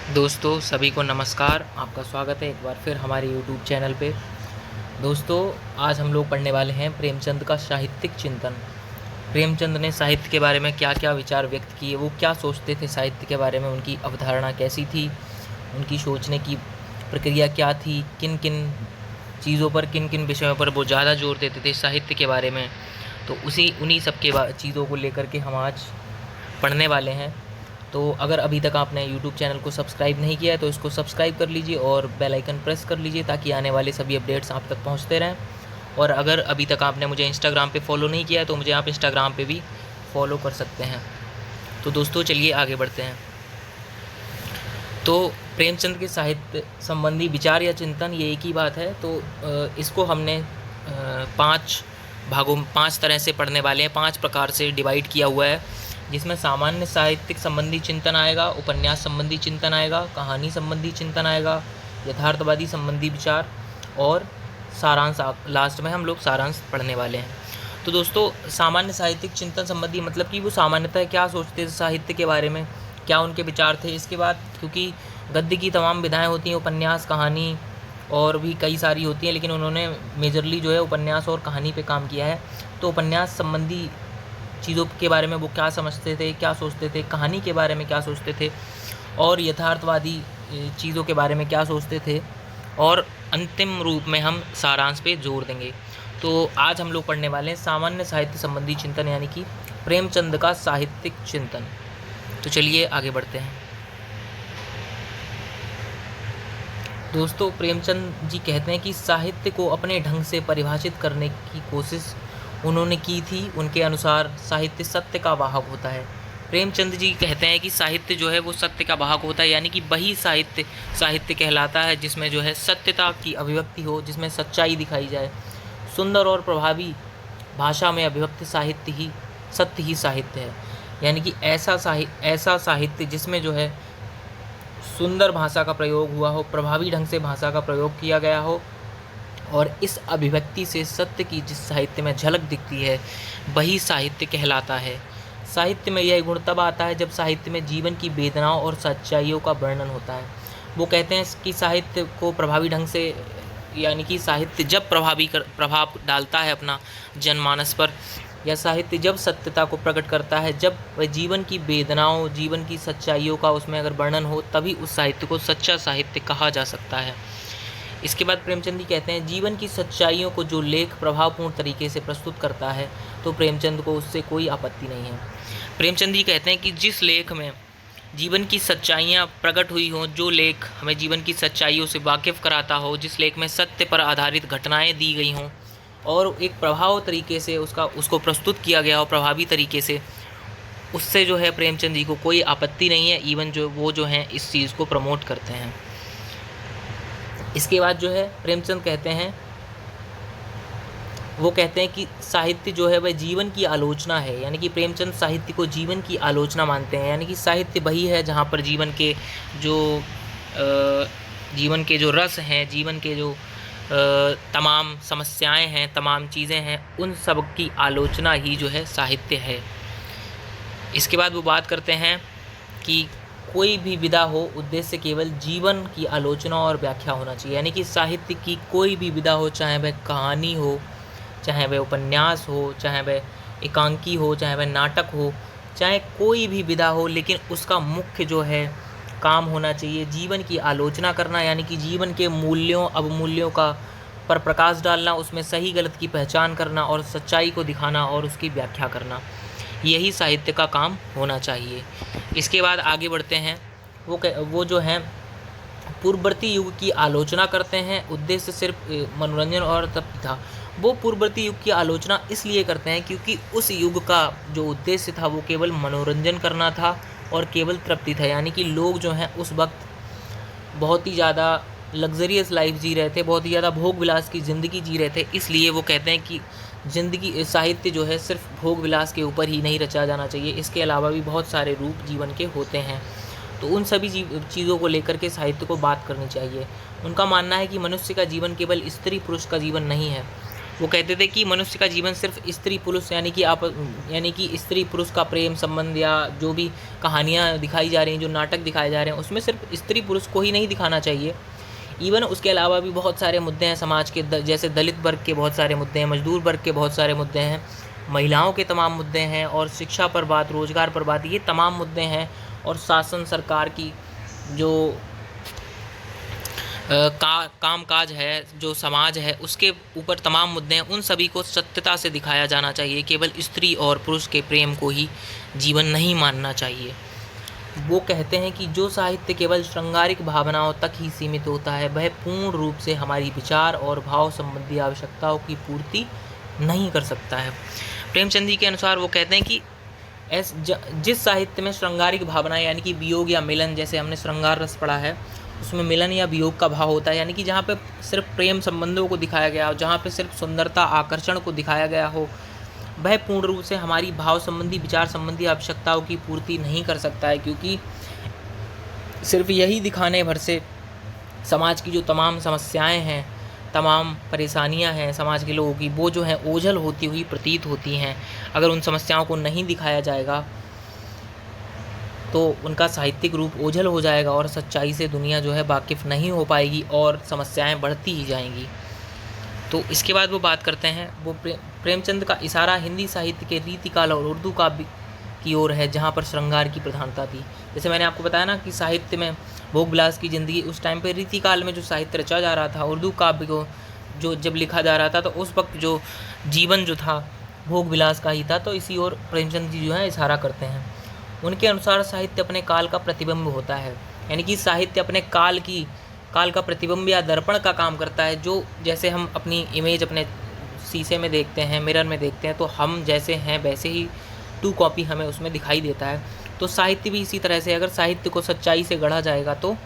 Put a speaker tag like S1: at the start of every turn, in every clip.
S1: दोस्तों सभी को नमस्कार। आपका स्वागत है एक बार फिर हमारे यूट्यूब चैनल पे। दोस्तों आज हम लोग पढ़ने वाले हैं प्रेमचंद का साहित्यिक चिंतन। प्रेमचंद ने साहित्य के बारे में क्या क्या विचार व्यक्त किए, वो क्या सोचते थे साहित्य के बारे में, उनकी अवधारणा कैसी थी, उनकी सोचने की प्रक्रिया क्या थी, किन किन चीज़ों पर, किन किन विषयों पर वो ज़्यादा जोर देते थे साहित्य के बारे में। तो उन्हीं सब के चीज़ों को लेकर के हम आज पढ़ने वाले हैं। तो अगर अभी तक आपने यूट्यूब चैनल को सब्सक्राइब नहीं किया है तो इसको सब्सक्राइब कर लीजिए और बेल आइकन प्रेस कर लीजिए ताकि आने वाले सभी अपडेट्स आप तक पहुंचते रहें। और अगर अभी तक आपने मुझे इंस्टाग्राम पे फॉलो नहीं किया है तो मुझे आप इंस्टाग्राम पे भी फॉलो कर सकते हैं। तो दोस्तों चलिए आगे बढ़ते हैं। तो प्रेमचंद के साहित्य संबंधी विचार या चिंतन ये एक ही बात है। तो इसको हमने 5 तरह से पढ़ने वाले हैं, 5 प्रकार से डिवाइड किया हुआ है, जिसमें सामान्य साहित्यिक संबंधी चिंतन आएगा, उपन्यास संबंधी चिंतन आएगा, कहानी संबंधी चिंतन आएगा, यथार्थवादी संबंधी विचार और सारांश। लास्ट में हम लोग सारांश पढ़ने वाले हैं। तो दोस्तों सामान्य साहित्यिक चिंतन संबंधी मतलब कि वो सामान्यतः क्या सोचते थे साहित्य के बारे में, क्या उनके विचार थे। इसके बाद क्योंकि गद्य की तमाम विधाएँ होती हैं, उपन्यास, कहानी और भी कई सारी होती हैं, लेकिन उन्होंने मेजरली जो है उपन्यास और कहानी पे काम किया है। तो उपन्यास संबंधी चीज़ों के बारे में वो क्या समझते थे, क्या सोचते थे, कहानी के बारे में क्या सोचते थे और यथार्थवादी चीज़ों के बारे में क्या सोचते थे, और अंतिम रूप में हम सारांश पे जोर देंगे। तो आज हम लोग पढ़ने वाले हैं सामान्य साहित्य संबंधी चिंतन, यानी कि प्रेमचंद का साहित्यिक चिंतन। तो चलिए आगे बढ़ते हैं। दोस्तों प्रेमचंद जी कहते हैं कि साहित्य को अपने ढंग से परिभाषित करने की कोशिश उन्होंने की थी। उनके अनुसार साहित्य सत्य का वाहक होता है। प्रेमचंद जी कहते हैं कि साहित्य जो है वो सत्य का वाहक होता है, यानी कि वही साहित्य साहित्य कहलाता है जिसमें जो है सत्यता की अभिव्यक्ति हो, जिसमें सच्चाई दिखाई जाए। सुंदर और प्रभावी भाषा में अभिव्यक्त सत्य ही साहित्य है। यानी कि ऐसा साहित्य जिसमें जो है सुंदर भाषा का प्रयोग हुआ हो, प्रभावी ढंग से भाषा का प्रयोग किया गया हो, और इस अभिव्यक्ति से सत्य की जिस साहित्य में झलक दिखती है वही साहित्य कहलाता है। साहित्य में यह गुण तब आता है जब साहित्य में जीवन की वेदनाओं और सच्चाइयों का वर्णन होता है। वो कहते हैं कि साहित्य को प्रभावी ढंग से, यानी कि साहित्य जब प्रभाव डालता है अपना जनमानस पर, या साहित्य जब सत्यता को प्रकट करता है, जब वह जीवन की वेदनाओं, जीवन की सच्चाइयों का उसमें अगर वर्णन हो, तभी उस साहित्य को सच्चा साहित्य कहा जा सकता है। इसके बाद प्रेमचंद जी कहते हैं जीवन की सच्चाइयों को जो लेख प्रभावपूर्ण तरीके से प्रस्तुत करता है तो प्रेमचंद को उससे कोई आपत्ति नहीं है। प्रेमचंद जी कहते हैं कि जिस लेख में जीवन की सच्चाइयाँ प्रकट हुई हों, जो लेख हमें जीवन की सच्चाइयों से वाकिफ़ कराता हो, जिस लेख में सत्य पर आधारित घटनाएं दी गई हों और एक प्रभाव तरीके से उसको प्रस्तुत किया गया हो प्रभावी तरीके से, उससे जो है प्रेमचंद जी को कोई आपत्ति नहीं है। इवन जो हैं इस चीज़ को प्रमोट करते हैं। इसके बाद जो है प्रेमचंद कहते हैं, वो कहते हैं कि साहित्य जो है वह जीवन की आलोचना है। यानी कि प्रेमचंद साहित्य को जीवन की आलोचना मानते हैं। यानी कि साहित्य वही है जहाँ पर जीवन के जो रस हैं, जीवन के जो तमाम समस्याएं हैं, तमाम चीज़ें हैं, उन सब की आलोचना ही जो है साहित्य है। इसके बाद वो बात करते हैं कि कोई भी विधा हो, उद्देश्य केवल जीवन की आलोचना और व्याख्या होना चाहिए। यानी कि साहित्य की कोई भी विधा हो, चाहे वह कहानी हो, चाहे वह उपन्यास हो, चाहे वह एकांकी हो, चाहे वह नाटक हो, चाहे कोई भी विधा हो, लेकिन उसका मुख्य जो है काम होना चाहिए जीवन की आलोचना करना। यानी कि जीवन के मूल्यों अवमूल्यों का पर प्रकाश डालना, उसमें सही गलत की पहचान करना और सच्चाई को दिखाना और उसकी व्याख्या करना, यही साहित्य का काम होना चाहिए। इसके बाद आगे बढ़ते हैं। वो जो हैं पूर्ववर्ती युग की आलोचना करते हैं। उद्देश्य सिर्फ मनोरंजन और तृप्ति था। वो पूर्ववर्ती युग की आलोचना इसलिए करते हैं क्योंकि उस युग का जो उद्देश्य था वो केवल मनोरंजन करना था और केवल तृप्ति था। यानी कि लोग जो हैं उस वक्त बहुत ही ज़्यादा लग्जरियस लाइफ जी रहे थे, बहुत ही ज़्यादा भोग विलास की ज़िंदगी जी रहे थे। इसलिए वो कहते हैं कि साहित्य जो है सिर्फ भोग विलास के ऊपर ही नहीं रचा जाना चाहिए, इसके अलावा भी बहुत सारे रूप जीवन के होते हैं। तो उन सभी चीज़ों को लेकर के साहित्य को बात करनी चाहिए। उनका मानना है कि मनुष्य का जीवन केवल स्त्री पुरुष का जीवन नहीं है, वो कहते थे कि मनुष्य का जीवन सिर्फ स्त्री पुरुष यानी कि स्त्री पुरुष का प्रेम संबंध या जो भी कहानियाँ दिखाई जा रही हैं, जो नाटक दिखाए जा रहे हैं, उसमें सिर्फ स्त्री पुरुष को ही नहीं दिखाना चाहिए। इवन उसके अलावा भी बहुत सारे मुद्दे हैं समाज के, जैसे दलित वर्ग के बहुत सारे मुद्दे हैं, मजदूर वर्ग के बहुत सारे मुद्दे हैं, महिलाओं के तमाम मुद्दे हैं, और शिक्षा पर बात, रोजगार पर बात, ये तमाम मुद्दे हैं। और शासन, सरकार की जो कामकाज है, जो समाज है, उसके ऊपर तमाम मुद्दे हैं, उन सभी को सत्यता से दिखाया जाना चाहिए। केवल स्त्री और पुरुष के प्रेम को ही जीवन नहीं मानना चाहिए। वो कहते हैं कि जो साहित्य केवल श्रृंगारिक भावनाओं तक ही सीमित होता है, वह पूर्ण रूप से हमारी विचार और भाव संबंधी आवश्यकताओं की पूर्ति नहीं कर सकता है। प्रेमचंद जी के अनुसार वो कहते हैं कि जिस साहित्य में श्रृंगारिक भावनाएं यानी कि वियोग या मिलन, जैसे हमने श्रृंगार रस पढ़ा है, उसमें मिलन या वियोग का भाव होता है, यानी कि जहाँ पे सिर्फ प्रेम संबंधों को दिखाया गया हो, जहाँ पे सिर्फ सुंदरता, आकर्षण को दिखाया गया हो, वह पूर्ण रूप से हमारी भाव संबंधी, विचार संबंधी आवश्यकताओं की पूर्ति नहीं कर सकता है, क्योंकि सिर्फ यही दिखाने भर से समाज की जो तमाम समस्याएं हैं, तमाम परेशानियां हैं समाज के लोगों की, वो जो है ओझल होती हुई प्रतीत होती हैं। अगर उन समस्याओं को नहीं दिखाया जाएगा तो उनका साहित्यिक रूप ओझल हो जाएगा और सच्चाई से दुनिया जो है वाकिफ़ नहीं हो पाएगी और समस्याएं बढ़ती ही जाएंगी। तो इसके बाद वो बात करते हैं, वो प्रेमचंद का इशारा हिंदी साहित्य के रीतिकाल और उर्दू काव्य की ओर है, जहाँ पर श्रृंगार की प्रधानता थी। जैसे मैंने आपको बताया ना कि साहित्य में भोग विलास की ज़िंदगी, उस टाइम पे रीतिकाल में जो साहित्य रचा जा रहा था, उर्दू काव्य को जो जब लिखा जा रहा था, तो उस वक्त जो जीवन जो था भोग विलास का ही था। तो इसी ओर प्रेमचंद जी जो है इशारा करते हैं। उनके अनुसार साहित्य अपने काल का प्रतिबिंब होता है, यानी कि साहित्य अपने काल का प्रतिबिंब या दर्पण का काम करता है। जो जैसे हम अपनी इमेज अपने शीशे में देखते हैं, मिरर में देखते हैं, तो हम जैसे हैं वैसे ही 2 कॉपी हमें उसमें दिखाई देता है। तो साहित्य भी इसी तरह से, अगर साहित्य को सच्चाई से गढ़ा जाएगा तो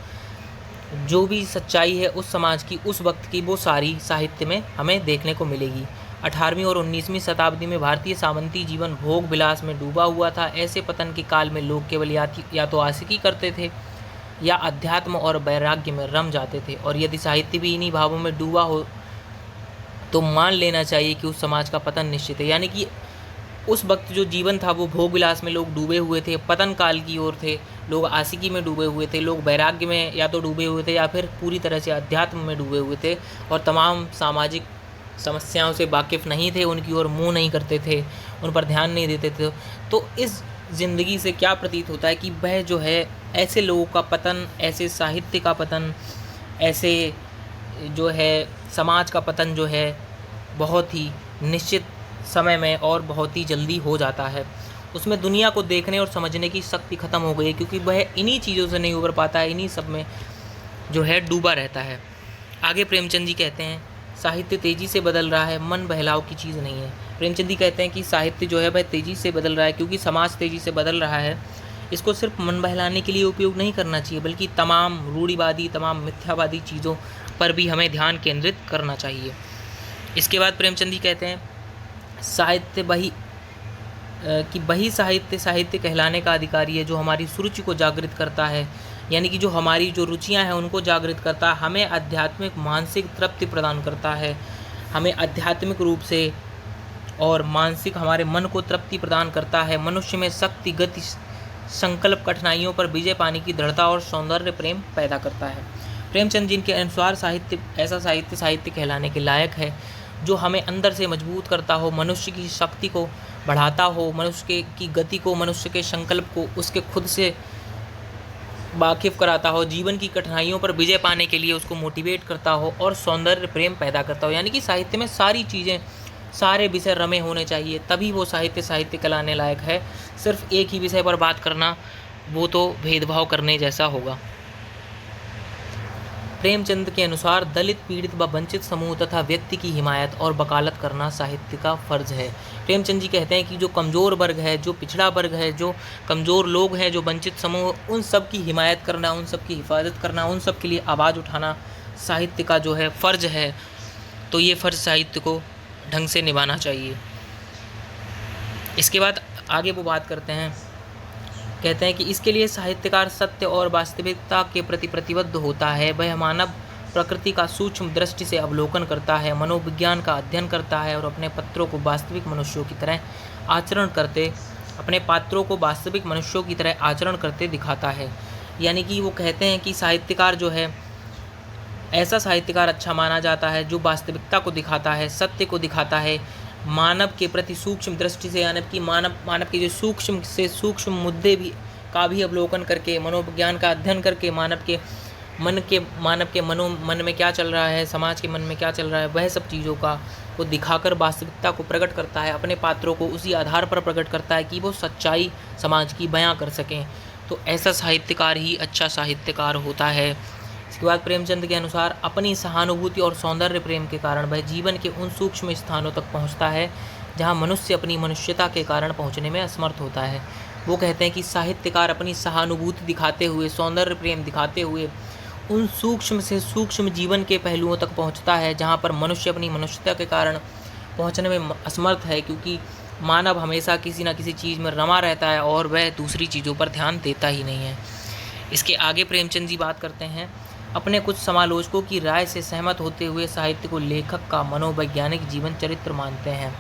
S1: जो भी सच्चाई है उस समाज की, उस वक्त की, वो सारी साहित्य में हमें देखने को मिलेगी। 18वीं और 19वीं शताब्दी में भारतीय सामंती जीवन भोग विलास में डूबा हुआ था। ऐसे पतन के काल में लोग केवल या तो आशिकी करते थे या अध्यात्म और वैराग्य में रम जाते थे, और यदि साहित्य भी इन्हीं भावों में डूबा हो तो मान लेना चाहिए कि उस समाज का पतन निश्चित है। यानी कि उस वक्त जो जीवन था वो भोग विलास में लोग डूबे हुए थे, पतन काल की ओर थे, लोग आशिकी में डूबे हुए थे, लोग वैराग्य में या तो डूबे हुए थे या फिर पूरी तरह से अध्यात्म में डूबे हुए थे, और तमाम सामाजिक समस्याओं से वाकिफ़ नहीं थे, उनकी ओर मुँह नहीं करते थे, उन पर ध्यान नहीं देते थे। तो इस ज़िंदगी से क्या प्रतीत होता है कि वह जो है ऐसे लोगों का पतन, ऐसे साहित्य का पतन, ऐसे जो है समाज का पतन जो है बहुत ही निश्चित समय में और बहुत ही जल्दी हो जाता है। उसमें दुनिया को देखने और समझने की शक्ति ख़त्म हो गई है, क्योंकि वह इन्हीं चीज़ों से नहीं उबर पाता है, इन्हीं सब में जो है डूबा रहता है। आगे प्रेमचंद जी कहते हैं, साहित्य तेज़ी से बदल रहा है, मन बहलाव की चीज़ नहीं है। प्रेमचंद जी कहते हैं कि साहित्य जो है वह तेज़ी से बदल रहा है, क्योंकि समाज तेज़ी से बदल रहा है। इसको सिर्फ मन बहलाने के लिए उपयोग नहीं करना चाहिए, बल्कि तमाम रूढ़िवादी, तमाम मिथ्यावादी चीज़ों पर भी हमें ध्यान केंद्रित करना चाहिए। इसके बाद प्रेमचंद जी कहते हैं, साहित्य वही साहित्य कहलाने का अधिकारी है जो हमारी सुरुचि को जागृत करता है, यानी कि जो हमारी जो रुचियां हैं उनको जागृत करता है, हमें आध्यात्मिक मानसिक तृप्ति प्रदान करता है, हमें आध्यात्मिक रूप से और मानसिक हमारे मन को तृप्ति प्रदान करता है, मनुष्य में शक्ति, गति, संकल्प, कठिनाइयों पर विजय पाने की दृढ़ता और सौंदर्य प्रेम पैदा करता है। प्रेमचंद जी के अनुसार साहित्य ऐसा साहित्य कहलाने के लायक है जो हमें अंदर से मजबूत करता हो, मनुष्य की शक्ति को बढ़ाता हो, मनुष्य की गति को, मनुष्य के संकल्प को उसके खुद से वाकिफ़ कराता हो, जीवन की कठिनाइयों पर विजय पाने के लिए उसको मोटिवेट करता हो और सौंदर्य प्रेम पैदा करता हो। यानी कि साहित्य में सारी चीज़ें, सारे विषय रमे होने चाहिए, तभी वो साहित्य कहलाने लायक है। सिर्फ एक ही विषय पर बात करना वो तो भेदभाव करने जैसा होगा। प्रेमचंद के अनुसार दलित, पीड़ित व वंचित समूह तथा व्यक्ति की हिमायत और वकालत करना साहित्य का फ़र्ज है। प्रेमचंद जी कहते हैं कि जो कमज़ोर वर्ग है, जो पिछड़ा वर्ग है, जो कमज़ोर लोग हैं, जो वंचित समूह, उन सब की हिमायत करना, उन सब की हिफाजत करना, उन सब के लिए आवाज़ उठाना साहित्य का जो है फ़र्ज है। तो ये फ़र्ज साहित्य को ढंग से निभाना चाहिए। इसके बाद आगे वो बात करते हैं, कहते हैं कि इसके लिए साहित्यकार सत्य और वास्तविकता के प्रति प्रतिबद्ध होता है। वह मानव प्रकृति का सूक्ष्म दृष्टि से अवलोकन करता है, मनोविज्ञान का अध्ययन करता है और अपने पात्रों को वास्तविक मनुष्यों की तरह आचरण करते दिखाता है। यानी कि वो कहते हैं कि साहित्यकार जो है, ऐसा साहित्यकार अच्छा माना जाता है जो वास्तविकता को दिखाता है, सत्य को दिखाता है, मानव के प्रति सूक्ष्म दृष्टि से, यानी कि मानव के जो सूक्ष्म से सूक्ष्म मुद्दे का भी अवलोकन करके, मनोविज्ञान का अध्ययन करके, मानव के मन में क्या चल रहा है, समाज के मन में क्या चल रहा है, वह सब चीज़ों को दिखाकर वास्तविकता को प्रकट करता है। अपने पात्रों को उसी आधार पर प्रकट करता है कि वो सच्चाई समाज की बयां कर सकें। तो ऐसा साहित्यकार ही अच्छा साहित्यकार होता है। इसके बाद प्रेमचंद के अनुसार अपनी सहानुभूति और सौंदर्य प्रेम के कारण वह जीवन के उन सूक्ष्म स्थानों तक पहुंचता है जहां मनुष्य अपनी मनुष्यता के कारण पहुंचने में असमर्थ होता है। वो कहते हैं कि साहित्यकार अपनी सहानुभूति दिखाते हुए, सौंदर्य प्रेम दिखाते हुए उन सूक्ष्म से सूक्ष्म जीवन के पहलुओं तक पहुंचता है जहां पर मनुष्य अपनी मनुष्यता के कारण पहुंचने में असमर्थ है, क्योंकि मानव हमेशा किसी न किसी चीज़ में रमा रहता है और वह दूसरी चीज़ों पर ध्यान देता ही नहीं है। इसके आगे प्रेमचंद जी बात करते हैं, अपने कुछ समालोचकों की राय से सहमत होते हुए साहित्य को लेखक का मनोवैज्ञानिक जीवन चरित्र मानते हैं।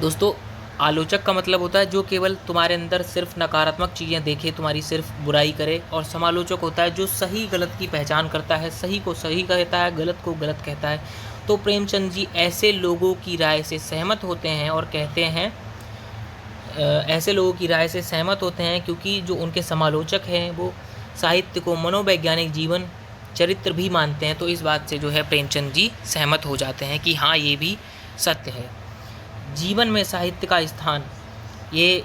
S1: दोस्तों, आलोचक का मतलब होता है जो केवल तुम्हारे अंदर सिर्फ नकारात्मक चीज़ें देखे, तुम्हारी सिर्फ बुराई करे, और समालोचक होता है जो सही गलत की पहचान करता है, सही को सही कहता है, गलत को गलत कहता है। तो प्रेमचंद जी ऐसे लोगों की राय से सहमत होते हैं और कहते हैं, ऐसे लोगों की राय से सहमत होते हैं क्योंकि जो उनके समालोचक हैं वो साहित्य को मनोवैज्ञानिक जीवन चरित्र भी मानते हैं। तो इस बात से जो है प्रेमचंद जी सहमत हो जाते हैं कि हाँ, ये भी सत्य है। जीवन में साहित्य का स्थान, ये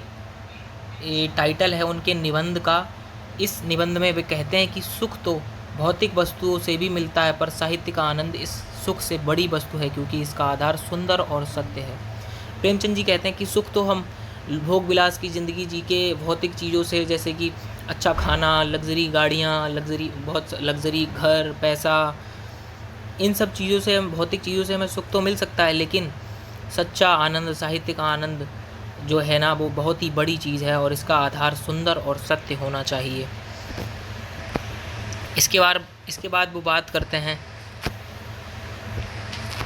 S1: टाइटल है उनके निबंध का। इस निबंध में वे कहते हैं कि सुख तो भौतिक वस्तुओं से भी मिलता है, पर साहित्य का आनंद इस सुख से बड़ी वस्तु है क्योंकि इसका आधार सुंदर और सत्य है। प्रेमचंद जी कहते हैं कि सुख तो हम भोग विलास की ज़िंदगी जी के भौतिक चीज़ों से, जैसे कि अच्छा खाना, लग्जरी गाड़ियाँ, बहुत लग्जरी घर, पैसा, इन सब चीज़ों से, भौतिक चीज़ों से हमें सुख तो मिल सकता है, लेकिन सच्चा आनंद, साहित्य का आनंद जो है ना, वो बहुत ही बड़ी चीज़ है और इसका आधार सुंदर और सत्य होना चाहिए। इसके बाद वो बात करते हैं,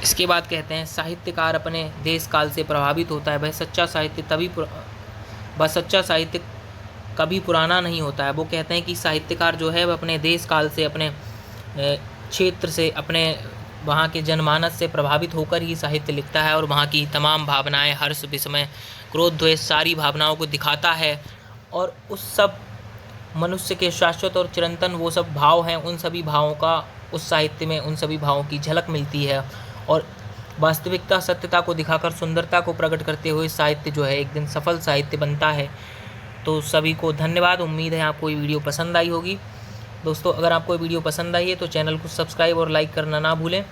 S1: इसके बाद कहते हैं, साहित्यकार अपने देश काल से प्रभावित होता है। वह सच्चा साहित्य कभी पुराना नहीं होता है। वो कहते हैं कि साहित्यकार जो है वह अपने देश काल से, अपने क्षेत्र से, अपने वहाँ के जनमानस से प्रभावित होकर ही साहित्य लिखता है और वहाँ की तमाम भावनाएं, हर्ष, विस्मय, क्रोध, द्वेष, सारी भावनाओं को दिखाता है और उस सब मनुष्य के शाश्वत और चिरंतन वो सब भाव हैं, उन सभी भावों का उस साहित्य में, उन सभी भावों की झलक मिलती है और वास्तविकता, सत्यता को दिखाकर सुंदरता को प्रकट करते हुए साहित्य जो है एक दिन सफल साहित्य बनता है। तो सभी को धन्यवाद। उम्मीद है आपको ये वीडियो पसंद आई होगी। दोस्तों, अगर आपको ये वीडियो पसंद आई है तो चैनल को सब्सक्राइब और लाइक करना ना भूलें।